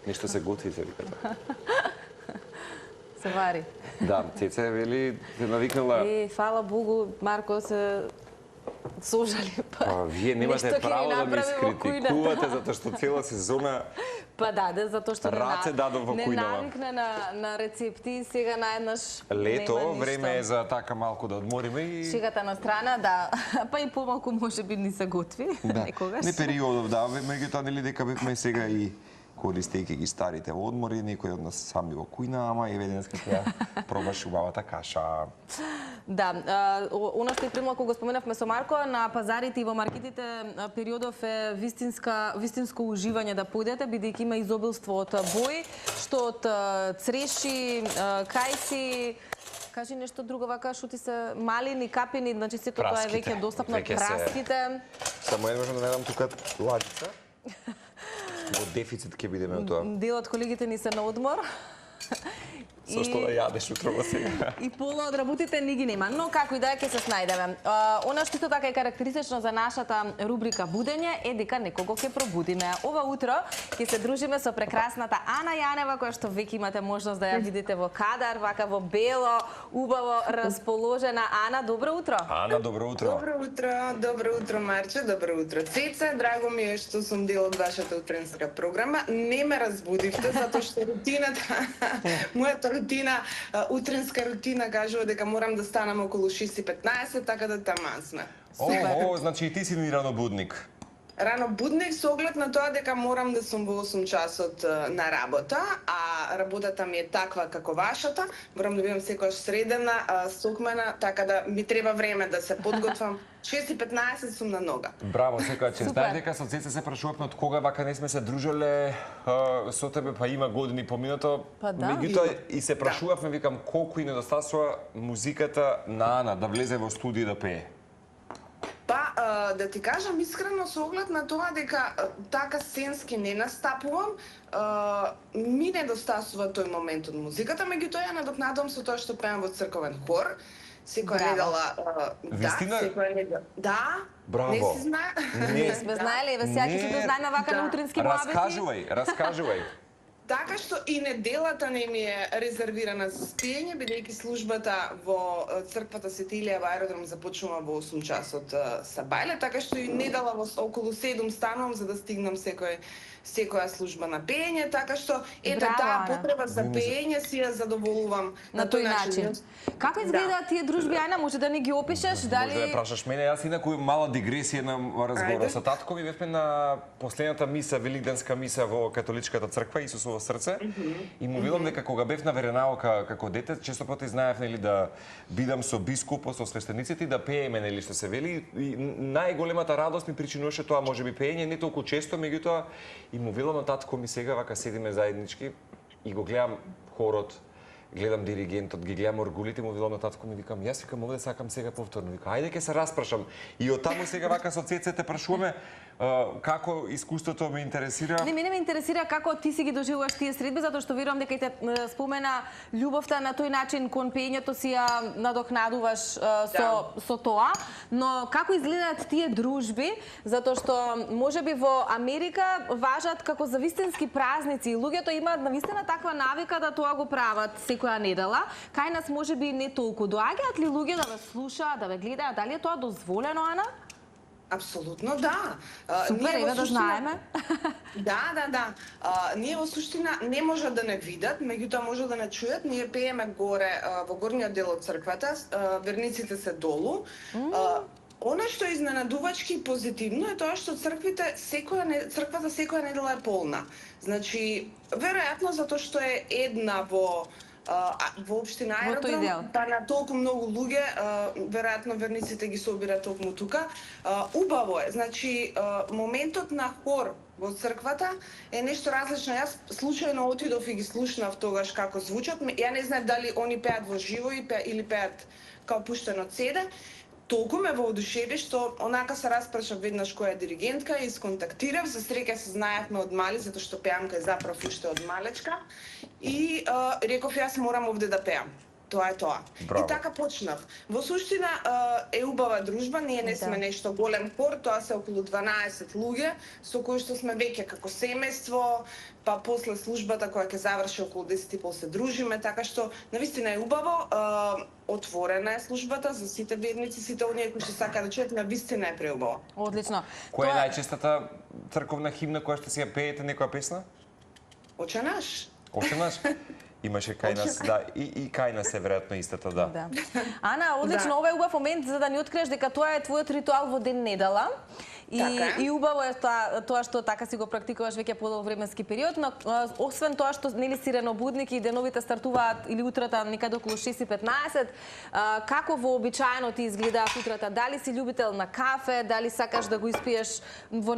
Нешто се готвите, викате. Се вари. Да, Цеца вели, те навикнала... Фала Богу, Марко се сожали. Вие немате право да ми искритикувате, затоа што цела сезона... Затоа што раце дадов во не кујнава. навикне на рецепти, сега наеднаш Лето, време е за така малку да одмориме и... Шегата на страна, да. Па и помалку може би ни се готви, некогаш. Не периодов, да, меѓутоа нели дека бевме сега и користејќи ги старите одмори, некои од нас сами во кујна, ама еве денеска ќе пробаш убавата каша. Да, она што и премалку го споменавме со Марко, на пазарите и во маркетите периодов е вистинско уживање да појдете, бидејќи има изобилство од бои, што од цреши, кајси, кажи нешто друго вака, шути се малини, капини, значи сето тоа е веќе достапно, праските. Само едно можам да најдам тука лажица. Во дефицит ќе бидеме од тоа. Дел од колегите ни се на одмор. Со што да јадеш утрово сега. И пола од работите ни ги нема, но како и да е ќе се снајдеме. Она што така е карактеристично за нашата рубрика Будење е дека некого ќе пробудиме. Ова утро ќе се дружиме со прекрасната Ана Јанева, која што веќе имате можност да ја видите во кадар, вака во бело, убаво расположена. Ана, добро утро. Ана, добро утро. Добро утро Марче, добро утро Цеца. Драго ми е што сум дел од вашата утренска програма. Не ме разбудивте затоа што рутината, мојата рутина, утренска рутина кажува дека морам да станам околу 6:15, така да таман сме. Значи и ти си ни ранобудник. Ранобудник со оглед на тоа дека морам да сум во 8 часот на работа, а работата ми е таква како вашата. Морам да бидам секојаш средена, сокмена, така да ми треба време да се подготвам. 6:15 сум на нога. Браво, секоја чест. Знаеш дека со Цеца се прашувавме од кога вака не сме се дружеле со тебе, па има години поминато. Меѓутоа и се прашувавме, викам, колку и недостасува музиката на Ана да влезе во студио да пее. Па, да ти кажам искрено, со оглед на тоа дека така сценски не настапувам, ми недостасува тој момент од музиката, меѓутоа ја надокнадувам со тоа што пеам во црковен хор. Секоја недела, секоја недела. Да, браво. Не си знае? Не сме знаеле, еве сега ќе се дознаеме вака на утрински муабети. Раскажувај. Така што и неделата не ми е резервирана за спиење, бидејќи службата во црквата Свети Илија во аеродром започнува во 8 часот сабајле, така што и недела во околу 7 станувам за да стигнам секоја служба на пеење, така што ето таа потреба за пеење си ја задоволувам на тој начин. Како изгледаат тие дружби, Ана, може да ни ги опишеш? Дали може да ја прашаш мене, јас инаку мала дигресија на разговор со татко ми, бевме на последната миса, великденска миса во католичката црква Исусово срце и му велам дека кога бев на веренаока како дете, често пати знаев нели да бидам со бискупот, со свештениците и да пееме нели што се вели и најголемата радост ми причинуваше тоа можеби пеење, не толку често, меѓутоа и му велам на татко ми сега вака седиме заеднички и го гледам хорот, гледам диригентот, ги гледам оргулите, му велам на татко ми, викам, јас викам овде сакам сега повторно, викам, ајде ќе се распрашам. И од таму сега вака со Цеца те прашуваме како искуството ме интересира. Не, мене ме интересира како ти си ги доживуваш тие средби, затоа што верувам дека и те спомена љубовта на тој начин кон пеењето си ја надокнадуваш со тоа, но како изгледаат тие дружби, затоа што можеби во Америка важат како за вистински празници и луѓето имаат навистина таква навика да тоа го прават секоја недела. Кај нас можеби не толку. Доаѓаат ли луѓе да ве слушаат, да ве гледаат? Дали е тоа дозволено, Ана? Апсолутно да. Супер, еве да знаеме. Да. Ние во суштина не можат да не видат, меѓутоа може да не чујат. Ние пееме горе во горниот дел од црквата, верниците се долу. Она што е изненадувачки и позитивно е тоа што црквата секоја недела е полна. Значи, веројатно затоа што е една во општина Аеродром, па на толку многу луѓе, веројатно верниците ги собираат токму тука. Убаво е, значи моментот на хор во црквата е нешто различно. Јас случајно отидов и ги слушнав тогаш како звучат. Ја не знаев дали они пеат во живо или пеат као пуштено CD. Толку ме воодушеви што онака се распрашав веднаш која е диригентка и сконтактирав, за среќа се знаевме од мали, затоа што пеам кај заправ уште од малечка и реков јас морам овде да пеам. тоа е тоа. Браво. И така почнав. Во суштина е убава дружба, ние не сме нешто голем хор, тоа се околу 12 луѓе со кои што сме веќе како семејство, па после службата која ќе заврши околу 10:30 се дружиме, така што навистина е убаво, отворена е службата за сите верници, сите оние кои што сакаат да чујат, навистина е преубаво. Одлично. Која е најчестата црковна химна која што си ја пеете, некоја песна? Оче наш. Оче наш? Имаше кај нас, да, и кај нас е веројатно истата, да. Ана, одлично, ова е убав момент за да ни откриеш дека тоа е твојот ритуал во ден недела. И убаво е тоа што така си го практикуваш веќе подолг временски период, но освен тоа што нели си ренобудник и деновите стартуваат или утрата некаде околу 6:15, како вообичаено ти изгледаат утрата? Дали си љубител на кафе, дали сакаш да го испиеш во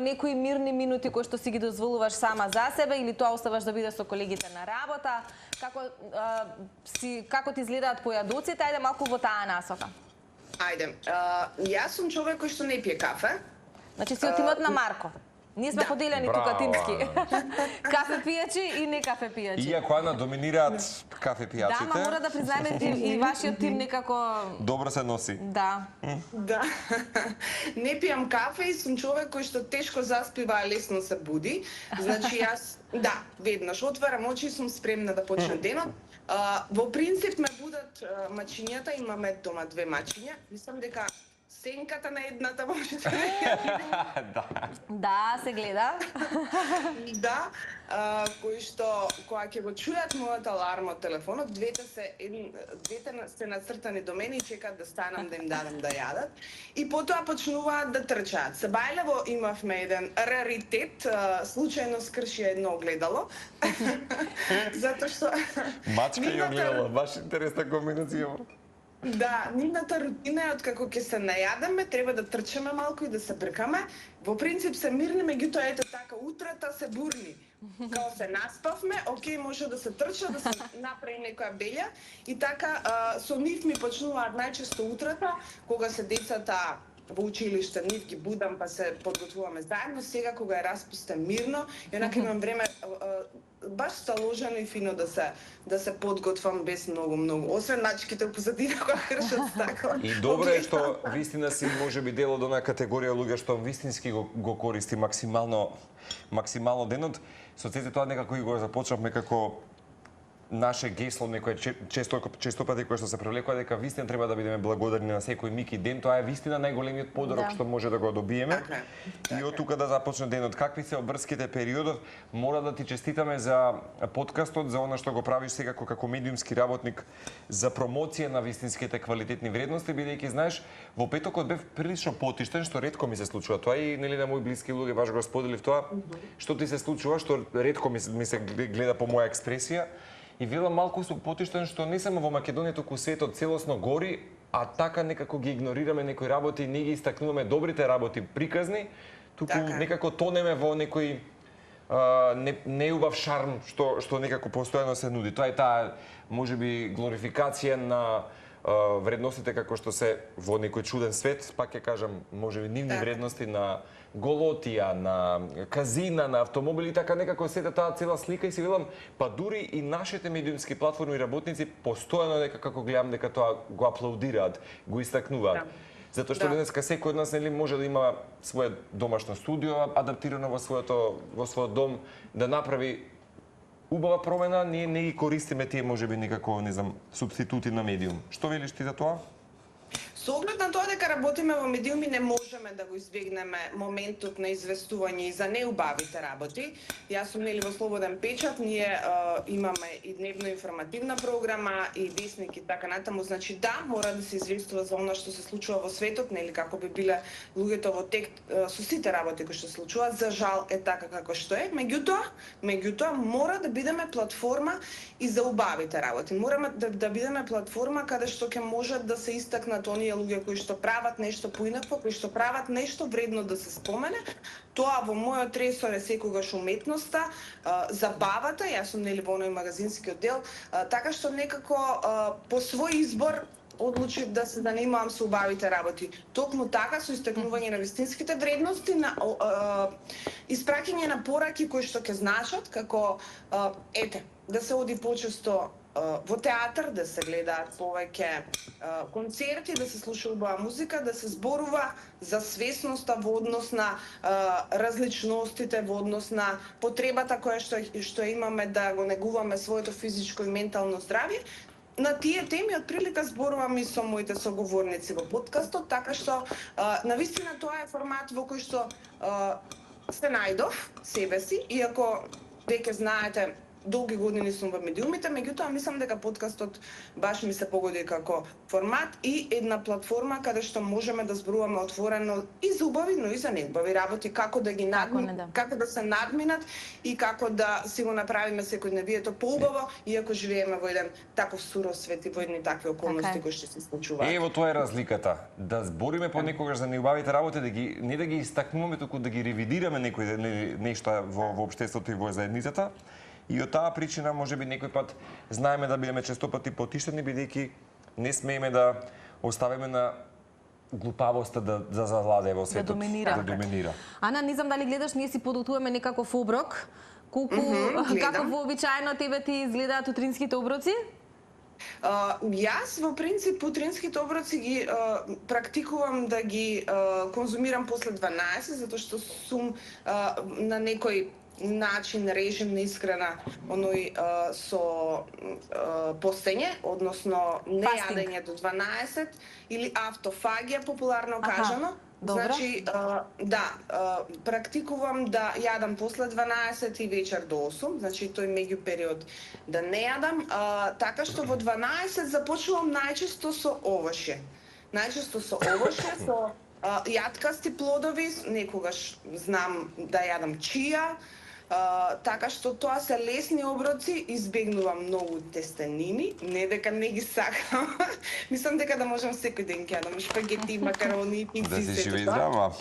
некои мирни минути кои што си ги дозволуваш сама за себе или тоа оставаш да биде со колегите на работа? Како ти изгледаат појадоците? Ајде малку во таа насока. Ајде, јас сум човек кој што не пие кафе. Значи си од тимот на Марко. Ние сме поделени тука тимски. Кафе пијачи и не кафе пијачи. Иако Ана доминираат кафе пијачите. Да, ма мора да признаеме и вашиот тим некако добро се носи. Да. Да. Не пијам кафе и сум човек кој што тешко заспива, а лесно се буди. Значи јас, да, веднаш отварам очи и сум спремна да почне денот. Во принцип ме будат мачињата, имаме дома 2 мачиња. Мислам дека сенката на едната може да Да, се гледа. Да, кога ќе го чујат мојот аларм од телефонот, двете се нацртани до мене и чекаат да станам да им дадам да јадат. И потоа почнуваат да трчаат. Сабајлево имавме еден раритет, случајно скрши едно огледало. Затоа што мачка и огледало, баш интересна комбинација. Да, нивната рутина е откако ќе се најадеме, треба да трчаме малку и да се бркаме. Во принцип се мирни, меѓутоа ете така, утрата се бурни. Као се наспавме, окей, може да се трча, да се направи некоја белја. И така, со нив ми почнуваат најчесто утрата, кога се децата во училиште, нив ги будам, па се подготвуваме заедно. Сега, кога е распустен мирно, и онака имам време баш сталожено и фино да се подготвам без многу. Освен мачките позадина која кршат стакла. И добро е што вистина си можеби дел од онаа категорија луѓе што вистински го користи максимално денот. Со сите тоа некако и го започнавме како наше гесло, некој често пати кое што се превлекува дека вистина треба да бидеме благодарни на секој миг и ден, тоа е вистина најголемиот подарок што може да го добиеме. И од тука да започне денот. Какви се обрските периодот? Мора да ти честитаме за подкастот, за она што го правиш сега како медиумски работник за промоција на вистинските квалитетни вредности, бидејќи знаеш, во петокот бев прилично потиштен, што ретко ми се случува тоа и нели на мои блиски луѓе баш го споделив тоа, што ти се случува, што ретко ми се гледа по моја експресија. И велам малку сум потиштен што не само во Македонија, туку светот целосно гори, а така некако ги игнорираме некои работи, не ги истакнуваме добрите работи приказни, туку некако тонеме во некој неубав шарм што некако постојано се нуди. Тоа е таа можеби глорификација на вредностите како што се во некој чуден свет, пак ќе кажам, можеби нивни вредности на голотија, на казина, на автомобили, така некако сета таа цела слика и си велам, па дури и нашите медиумски платформи работници постојано дека како гледам дека тоа го аплаудираат, го истакнуваат. Затоа што денеска секој од нас нели може да има свое домашно студио адаптирано во својот дом, да направи убава промена, ние не ги користиме тие можеби некако, не знам, субститути на медиум. Што велиш ти за тоа? Со оглед на тоа дека работиме во медиуми, не можеме да го избегнеме моментот на известување и за неубавите работи. Јас сум нели во Слободен печат, ние имаме и дневно информативна програма и весник и така натаму, значи да, мора да се известува за она што се случува во светот, нели како би биле луѓето во тек со сите работи кои што се случуваат. За жал е така како што е. Меѓутоа мора да бидеме платформа и за убавите работи. Мораме да бидеме платформа каде што ќе можат да се истакнат оние луѓе кои што прават нешто поинакво, кои што прават нешто вредно да се спомене. Тоа во мојот ресор е секогаш уметноста, забавата, јас сум нели во оној магазински оддел, така што некако по свој избор одлучив да се занимавам со убавите работи. Токму така, со истакнување на вистинските вредности, на испраќање на пораки кои што ќе значат, како да се оди почесто во театар, да се гледаат повеќе концерти, да се слуша убава музика, да се зборува за свесноста во однос на различностите, во однос на потребата која што имаме да го негуваме своето физичко и ментално здравје. На тие теми отприлика зборувам и со моите соговорници во подкастот, така што навистина тоа е формат во кој што се најдов себе си, иако веќе знаете долги години сум во медиумите, меѓутоа мислам дека подкастот баш ми се погоди како формат и една платформа каде што можеме да зборуваме отворено и за убави, но и за неубави работи, како да ги како да се надминат и како да си го направиме секојдневието поубаво, иако живееме во еден таков суров свет и во едни такви околности кои што се случуваат. Ево тоа е разликата. Да збориме понекогаш за неубавите работи, не да ги истакнуваме, туку да ги ревидираме некои нешта во општеството и во заедницата. И од таа причина можеби некој пат знаеме да бидеме често пати потиштени, бидејќи не смееме да оставиме на глупавоста да завладее во светот, да доминира. Ана, не знам дали гледаш, ние си подготвуваме некаков оброк. Како вообичаено тебе ти изгледаат утринските оброци? Јас во принцип утринските оброци ги практикувам да ги конзумирам после 12, затоа што сум на некој начин, режим на исхрана, оној со постење, односно не јадење до 12 или автофагија, популарно кажано. Значи, практикувам да јадам после 12 и вечер до 8, значи тој меѓу период да не јадам, така што во 12 започнувам најчесто со овошје. Со јаткасти плодови, некогаш знам да јадам чија, така што тоа се лесни оброци, избегнувам многу тестенини, не дека не ги сакам. Мислам дека да можам секој ден ќе јадам шпагети, макарони, пици, да си живе здрава.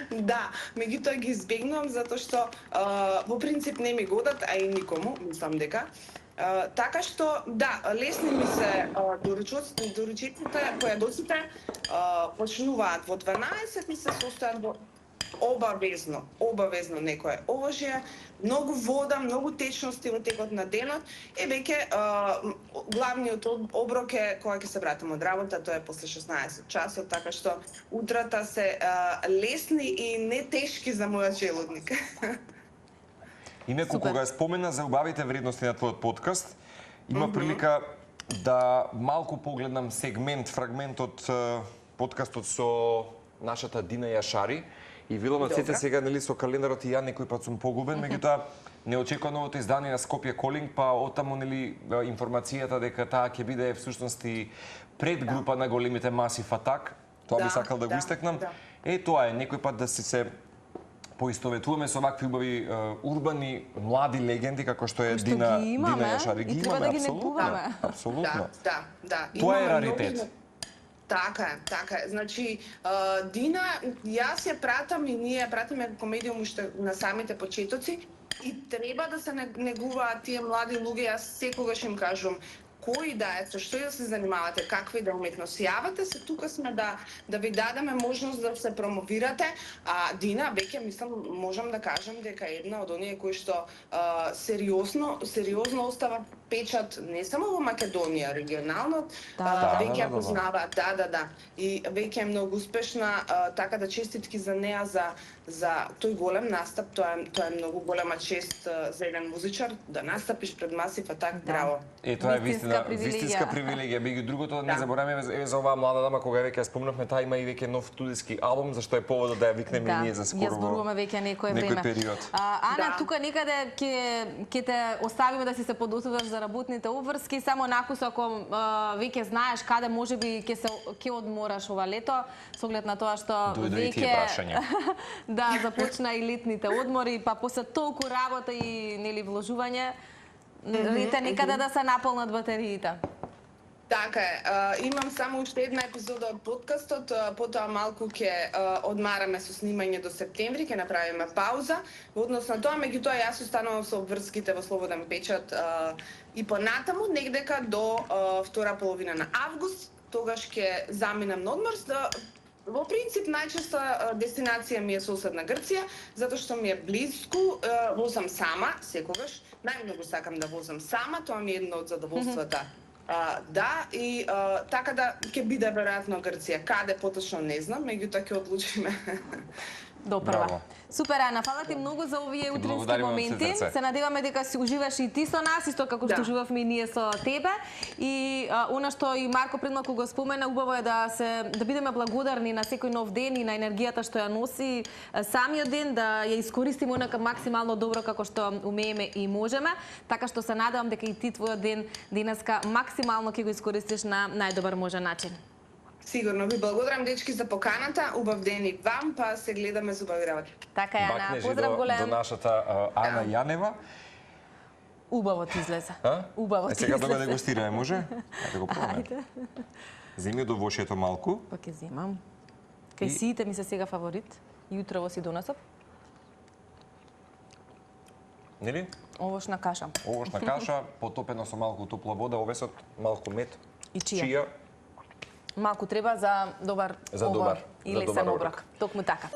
Да, меѓутоа ги избегнувам затоа што во принцип не ми годат, а и никому, мислам дека. Така што, да, лесни ми се доручиците, појадоците почнуваат во 12 и се состојат во обавезно некое овошје, многу вода, многу течности во текот на денот и веќе главниот оброк е кога ќе се вратам од работа, тоа е после 16 часот, така што утрата се лесни и не тешки за мојот желудник. Инаку, кога спомена за убавите вредности на твојот подкаст, има прилика да малку погледнам фрагмент од подкастот со нашата Дина Јашари. И видам од сите сега, нели, со календарот и ја некој пат сум погубен, меѓутоа неочекуваното издание на Скопје Колинг, па оттаму, нели, информацијата дека таа ќе биде всушност и предгрупа на големите Massive Attack. Тоа би сакал да го истакнам. Тоа е некој пат да се поистоветуваме со вакви убави урбани млади легенди како што е Дина Јашари. Ги имаме, апсолутно. Да. Тоа е раритет. Така е. Значи, Дина, јас ја пратам и ние пратиме како медиум уште на самите почетоци и треба да се негуваат тие млади луѓе. Јас секогаш им кажувам, кои да е, со што да се занимавате, каква и да уметност, јавате се, тука сме да ви дадеме можност да се промовирате. А Дина, веќе мислам, можам да кажам дека е една од оние кои што сериозно остава печат не само во Македонија, регионално, веќе ја познаваат, и веќе е многу успешна, така да честитки за неа за тој голем настап, тоа е многу голема чест за еден музичар, да настапиш пред Massive Attack, браво. Тоа е вистинска привилегија. Меѓу другото, не забораваме еве за оваа млада дама, кога веќе ја спомнавме, таа има и веќе нов студиски албум, зашто е поводот да ја викнеме и ние за скоро. Ја зборуваме веќе некој период. Ана, тука некаде ќе те оставиме да си се подготвуваш за работните обврски, само накусо ако веќе знаеш каде можеби ќе одмораш ова лето, со оглед на тоа што веќе започна и летните одмори, па после толку работа и нели вложување, рете некаде да се наполнат батериите. Така е. Имам само уште една епизода од подкастот, потоа малку ќе одмараме со снимање до септември, ќе направиме пауза. Во однос на тоа, меѓутоа јас останувам со обврските во Слободен печат и понатаму, негдека до втора половина на август, тогаш ќе заминам на одмор, Во принцип, најчесто дестинација ми е соседна Грција, затоа што ми е близко, возам сама, секогаш. Најмногу сакам да возам сама, тоа ми е едно од задоволствата. Да, и така да ќе биде веројатно Грција. Каде поточно не знам, меѓутоа ќе одлучиме. Допрва. Супер, Ана, фала ти многу за овие утрински моменти. Се надеваме дека си уживаш и ти со нас, исто како што уживавме и ние со тебе. И она што и Марко пред малку го спомена, убаво е да бидеме благодарни на секој нов ден и на енергијата што ја носи самиот ден, да ја искористиме онака максимално добро како што умееме и можеме. Така што се надевам дека и ти твојот ден денеска максимално ќе го искористиш на најдобар можен начин. Сигурно ви благодарам, дечки, за поканата. Убав ден и вам, па се гледаме за убави работи. Така е, Ана. Поздрав голем. До нашата Ана Јанева. Убаво ти излезе. Убаво ти излезе. Сега да го дегустираме, може? Ајде го пробаме. Земи од овошјето малку. Па ќе земам. Кај сите ми се сега фаворит. Јутрово си донесов. Нели? Овошна каша. Овошна каша, потопена со малку топла вода, овесот, малку мед. И чија. Малку треба за добар оброк. Или сам оброк. Токму така.